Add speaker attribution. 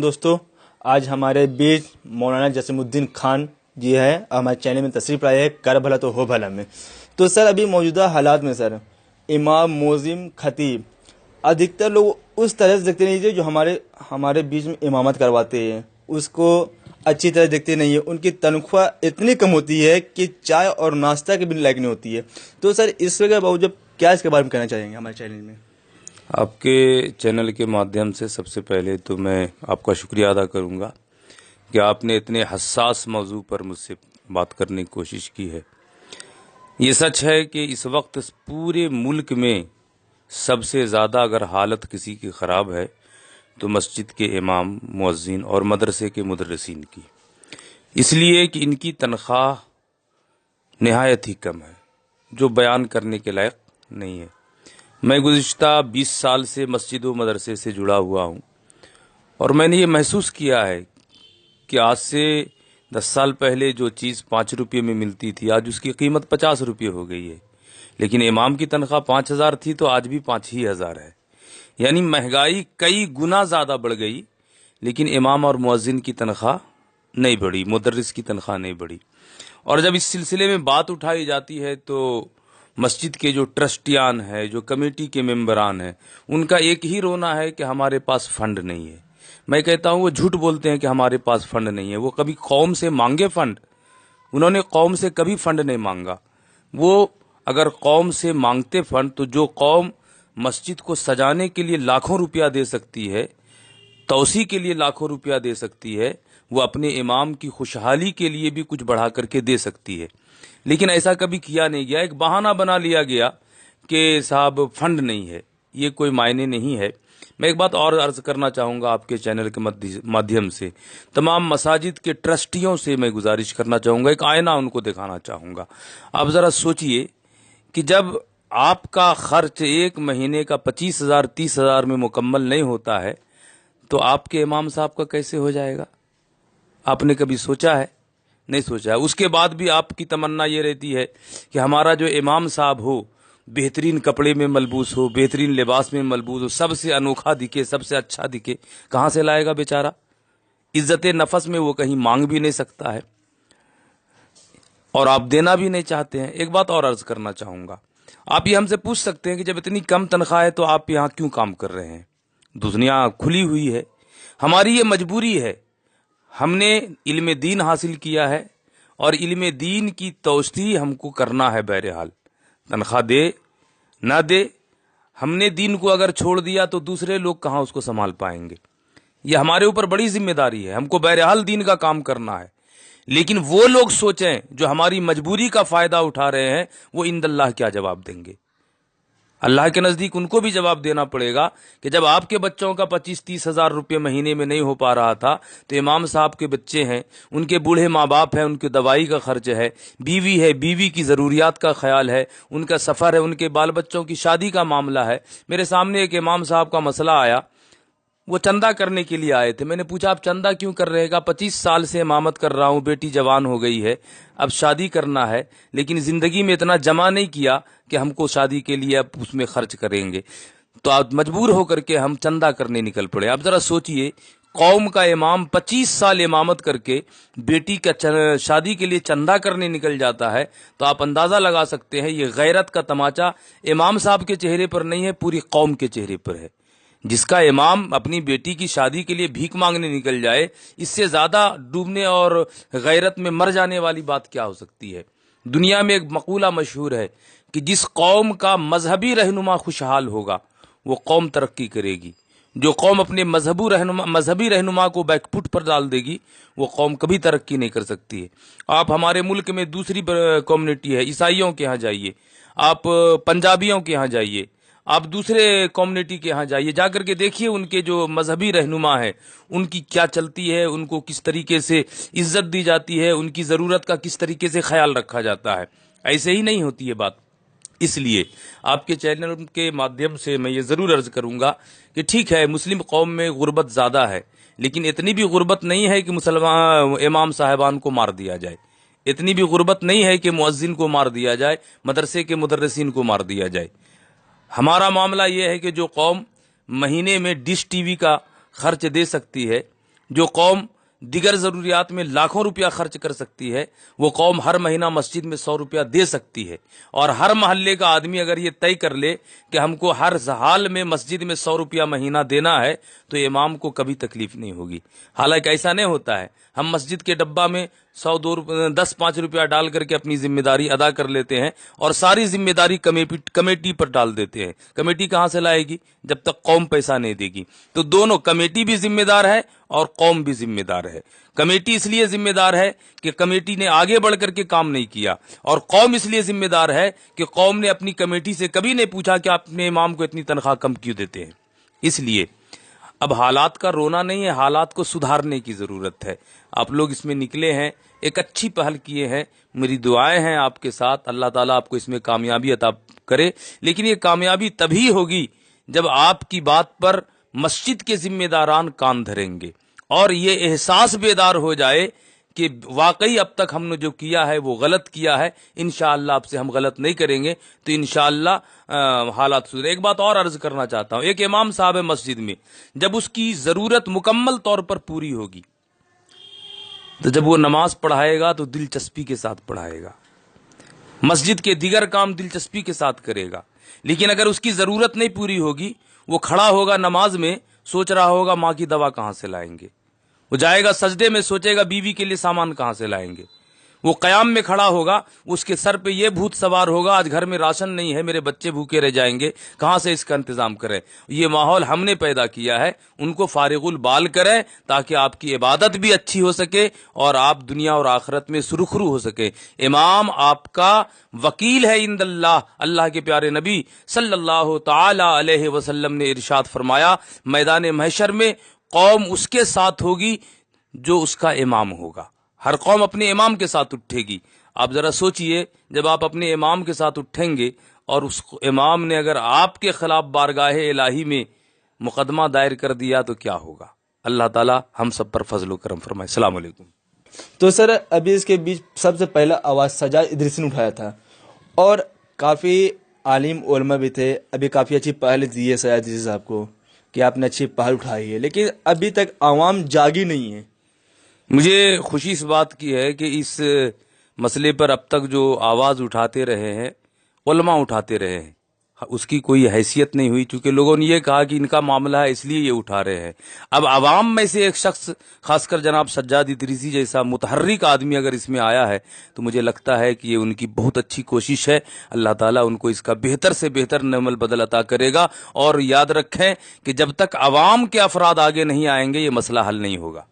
Speaker 1: دوستو، آج ہمارے بیچ مولانا جسیم الدین خان جی ہے، ہمارے چینل میں تشریف لائے ہیں کر بھلا تو ہو بھلا میں۔ تو سر ابھی موجودہ حالات میں سر امام، مؤذن، خطیب ادھکتر لوگ اس طرح سے دیکھتے نہیں جو ہمارے بیچ میں امامت کرواتے ہیں، اس کو اچھی طرح دیکھتے نہیں ہیں۔ ان کی تنخواہ اتنی کم ہوتی ہے کہ چائے اور ناشتہ کے بھی لائق نہیں ہوتی ہے۔ تو سر اس وجہ باوجود کیا اس کے بارے میں کہنا چاہیں گے ہمارے چینل میں؟
Speaker 2: آپ کے چینل کے مادھیم سے سب سے پہلے تو میں آپ کا شکریہ ادا کروں گا کہ آپ نے اتنے حساس موضوع پر مجھ سے بات کرنے کی کوشش کی ہے۔ یہ سچ ہے کہ اس وقت پورے ملک میں سب سے زیادہ اگر حالت کسی کی خراب ہے تو مسجد کے امام، مؤذن اور مدرسے کے مدرسین کی، اس لیے کہ ان کی تنخواہ نہایت ہی کم ہے، جو بیان کرنے کے لائق نہیں ہے۔ میں گزشتہ 20 سال سے مسجد و مدرسے سے جڑا ہوا ہوں، اور میں نے یہ محسوس کیا ہے کہ آج سے 10 سال پہلے جو چیز 5 روپے میں ملتی تھی آج اس کی قیمت 50 روپے ہو گئی ہے، لیکن امام کی تنخواہ 5,000 تھی تو آج بھی 5,000 ہے۔ یعنی مہنگائی کئی گنا زیادہ بڑھ گئی، لیکن امام اور مؤذن کی تنخواہ نہیں بڑھی، مدرس کی تنخواہ نہیں بڑھی۔ اور جب اس سلسلے میں بات اٹھائی جاتی ہے تو مسجد کے جو ٹرسٹیان ہیں، جو کمیٹی کے ممبران ہیں، ان کا ایک ہی رونا ہے کہ ہمارے پاس فنڈ نہیں ہے۔ میں کہتا ہوں وہ جھوٹ بولتے ہیں کہ ہمارے پاس فنڈ نہیں ہے۔ وہ کبھی قوم سے مانگے فنڈ؟ انہوں نے قوم سے کبھی فنڈ نہیں مانگا۔ وہ اگر قوم سے مانگتے فنڈ تو جو قوم مسجد کو سجانے کے لیے لاکھوں روپیہ دے سکتی ہے، توسیع کے لیے لاکھوں روپیہ دے سکتی ہے، وہ اپنے امام کی خوشحالی کے لیے بھی کچھ بڑھا کر کے دے سکتی ہے، لیکن ایسا کبھی کیا نہیں گیا۔ ایک بہانہ بنا لیا گیا کہ صاحب فنڈ نہیں ہے، یہ کوئی معنی نہیں ہے۔ میں ایک بات اور عرض کرنا چاہوں گا آپ کے چینل کے مادھیم سے، تمام مساجد کے ٹرسٹیوں سے میں گزارش کرنا چاہوں گا، ایک آئینہ ان کو دکھانا چاہوں گا۔ آپ ذرا سوچئے کہ جب آپ کا خرچ ایک مہینے کا 25,000 30,000 میں مکمل نہیں ہوتا ہے تو آپ کے امام صاحب کا کیسے ہو جائے گا؟ آپ نے کبھی سوچا ہے؟ نہیں سوچا ہے۔ اس کے بعد بھی آپ کی تمنا یہ رہتی ہے کہ ہمارا جو امام صاحب ہو بہترین کپڑے میں ملبوس ہو، بہترین لباس میں ملبوس ہو، سب سے انوکھا دکھے، سب سے اچھا دکھے۔ کہاں سے لائے گا بیچارہ؟ عزت نفس میں وہ کہیں مانگ بھی نہیں سکتا ہے، اور آپ دینا بھی نہیں چاہتے ہیں۔ ایک بات اور عرض کرنا چاہوں گا، آپ یہ ہم سے پوچھ سکتے ہیں کہ جب اتنی کم تنخواہ ہے تو آپ یہاں کیوں کام کر رہے ہیں؟ دنیا کھلی ہوئی ہے، ہماری یہ مجبوری ہے۔ ہم نے علم دین حاصل کیا ہے، اور علم دین کی توسیع ہم کو کرنا ہے۔ بہرحال تنخواہ دے نہ دے، ہم نے دین کو اگر چھوڑ دیا تو دوسرے لوگ کہاں اس کو سنبھال پائیں گے؟ یہ ہمارے اوپر بڑی ذمہ داری ہے، ہم کو بہرحال دین کا کام کرنا ہے، لیکن وہ لوگ سوچیں جو ہماری مجبوری کا فائدہ اٹھا رہے ہیں، وہ عند اللہ کیا جواب دیں گے؟ اللہ کے نزدیک ان کو بھی جواب دینا پڑے گا کہ جب آپ کے بچوں کا 25-30 ہزار روپے مہینے میں نہیں ہو پا رہا تھا تو امام صاحب کے بچے ہیں، ان کے بوڑھے ماں باپ ہیں، ان کی دوائی کا خرچ ہے، بیوی ہے، بیوی کی ضروریات کا خیال ہے، ان کا سفر ہے، ان کے بال بچوں کی شادی کا معاملہ ہے۔ میرے سامنے ایک امام صاحب کا مسئلہ آیا، وہ چندہ کرنے کے لیے آئے تھے۔ میں نے پوچھا آپ چندہ کیوں کر رہے گا؟ 25 سال سے امامت کر رہا ہوں، بیٹی جوان ہو گئی ہے، اب شادی کرنا ہے، لیکن زندگی میں اتنا جمع نہیں کیا کہ ہم کو شادی کے لیے اب اس میں خرچ کریں گے، تو آپ مجبور ہو کر کے ہم چندہ کرنے نکل پڑے۔ اب ذرا سوچئے، قوم کا امام 25 سال امامت کر کے بیٹی کا شادی کے لیے چندہ کرنے نکل جاتا ہے، تو آپ اندازہ لگا سکتے ہیں یہ غیرت کا تماچا امام صاحب کے چہرے پر نہیں ہے، پوری قوم کے چہرے پر ہے۔ جس کا امام اپنی بیٹی کی شادی کے لیے بھیک مانگنے نکل جائے، اس سے زیادہ ڈوبنے اور غیرت میں مر جانے والی بات کیا ہو سکتی ہے؟ دنیا میں ایک مقولہ مشہور ہے کہ جس قوم کا مذہبی رہنما خوشحال ہوگا وہ قوم ترقی کرے گی، جو قوم اپنے مذہبی رہنما کو بیک فٹ پر ڈال دے گی وہ قوم کبھی ترقی نہیں کر سکتی ہے۔ آپ ہمارے ملک میں دوسری کمیونٹی ہے، عیسائیوں کے ہاں جائیے، آپ پنجابیوں کے ہاں جائیے، آپ دوسرے کمیونٹی کے ہاں جائیے، جا کر کے دیکھیے ان کے جو مذہبی رہنما ہیں ان کی کیا چلتی ہے، ان کو کس طریقے سے عزت دی جاتی ہے، ان کی ضرورت کا کس طریقے سے خیال رکھا جاتا ہے۔ ایسے ہی نہیں ہوتی ہے بات۔ اس لیے آپ کے چینل کے مادھیم سے میں یہ ضرور عرض کروں گا کہ ٹھیک ہے مسلم قوم میں غربت زیادہ ہے، لیکن اتنی بھی غربت نہیں ہے کہ مسلمان امام صاحبان کو مار دیا جائے، اتنی بھی غربت نہیں ہے کہ مؤذن کو مار دیا جائے، مدرسے کے مدرسین کو مار دیا جائے۔ ہمارا معاملہ یہ ہے کہ جو قوم مہینے میں ڈش ٹی وی کا خرچ دے سکتی ہے، جو قوم دیگر ضروریات میں لاکھوں روپیہ خرچ کر سکتی ہے وہ قوم ہر مہینہ مسجد میں 100 روپیہ دے سکتی ہے، اور ہر محلے کا آدمی اگر یہ طے کر لے کہ ہم کو ہر حال میں مسجد میں 100 روپیہ مہینہ دینا ہے تو امام کو کبھی تکلیف نہیں ہوگی۔ حالانکہ ایسا نہیں ہوتا ہے، ہم مسجد کے ڈبہ میں 10-5 روپیہ ڈال کر کے اپنی ذمہ داری ادا کر لیتے ہیں اور ساری ذمہ داری کمیٹی پر ڈال دیتے ہیں۔ کمیٹی کہاں سے لائے گی جب تک قوم پیسہ نہیں دے گی؟ تو دونوں، کمیٹی بھی ذمہ دار ہے اور قوم بھی ذمہ دار ہے۔ کمیٹی اس لیے ذمہ دار ہے کہ کمیٹی نے آگے بڑھ کر کے کام نہیں کیا، اور قوم اس لیے ذمہ دار ہے کہ قوم نے اپنی کمیٹی سے کبھی نہیں پوچھا کہ آپ اپنے امام کو اتنی تنخواہ کم کیوں دیتے ہیں۔ اس لیے اب حالات کا رونا نہیں ہے، حالات کو سدھارنے کی ضرورت ہے۔ آپ لوگ اس میں نکلے ہیں، ایک اچھی پہل کیے ہیں، میری دعائیں ہیں آپ کے ساتھ، اللہ تعالیٰ آپ کو اس میں کامیابی عطا کرے۔ لیکن یہ کامیابی تبھی ہوگی جب آپ کی بات پر مسجد کے ذمہ داران کان دھریں گے اور یہ احساس بیدار ہو جائے کہ واقعی اب تک ہم نے جو کیا ہے وہ غلط کیا ہے، انشاءاللہ اب سے ہم غلط نہیں کریں گے تو انشاءاللہ حالات سدھرے۔ ایک بات اور عرض کرنا چاہتا ہوں، ایک امام صاحب مسجد میں جب اس کی ضرورت مکمل طور پر پوری ہوگی تو جب وہ نماز پڑھائے گا تو دلچسپی کے ساتھ پڑھائے گا، مسجد کے دیگر کام دلچسپی کے ساتھ کرے گا۔ لیکن اگر اس کی ضرورت نہیں پوری ہوگی، وہ کھڑا ہوگا نماز میں سوچ رہا ہوگا ماں کی دوا کہاں سے لائیں گے، وہ جائے گا سجدے میں سوچے گا بیوی کے لیے سامان کہاں سے لائیں گے، وہ قیام میں کھڑا ہوگا اس کے سر پہ یہ بھوت سوار ہوگا آج گھر میں راشن نہیں ہے، میرے بچے بھوکے رہ جائیں گے، کہاں سے اس کا انتظام کریں۔ یہ ماحول ہم نے پیدا کیا ہے، ان کو فارغ البال کریں تاکہ آپ کی عبادت بھی اچھی ہو سکے اور آپ دنیا اور آخرت میں سرخرو ہو سکے۔ امام آپ کا وکیل ہے عند اللہ۔ اللہ کے پیارے نبی صلی اللہ تعالی علیہ وسلم نے ارشاد فرمایا، میدان محشر میں قوم اس کے ساتھ ہوگی جو اس کا امام ہوگا، ہر قوم اپنے امام کے ساتھ اٹھے گی۔ آپ ذرا سوچئے، جب آپ اپنے امام کے ساتھ اٹھیں گے اور اس امام نے اگر آپ کے خلاف بارگاہ الہی میں مقدمہ دائر کر دیا تو کیا ہوگا؟ اللہ تعالی ہم سب پر فضل و کرم فرمائے۔ السلام علیکم۔
Speaker 1: تو سر ابھی اس کے بیچ سب سے پہلا آواز سجاد ادریسی نے اٹھایا تھا اور کافی عالم علماء بھی تھے، ابھی کافی اچھی پہل دی ہے سجاد ادریسی صاحب کو کہ آپ نے اچھی پہل اٹھائی ہے، لیکن ابھی تک عوام جاگی نہیں ہے۔
Speaker 2: مجھے خوشی اس بات کی ہے کہ اس مسئلے پر اب تک جو آواز اٹھاتے رہے ہیں علماء اٹھاتے رہے ہیں، اس کی کوئی حیثیت نہیں ہوئی، چونکہ لوگوں نے یہ کہا کہ ان کا معاملہ ہے اس لیے یہ اٹھا رہے ہیں۔ اب عوام میں سے ایک شخص، خاص کر جناب سجاد ادریسی جیسا متحرک آدمی اگر اس میں آیا ہے تو مجھے لگتا ہے کہ یہ ان کی بہت اچھی کوشش ہے۔ اللہ تعالیٰ ان کو اس کا بہتر سے بہتر نعم البدل عطا کرے گا، اور یاد رکھیں کہ جب تک عوام کے افراد آگے نہیں آئیں گے یہ مسئلہ حل نہیں ہوگا۔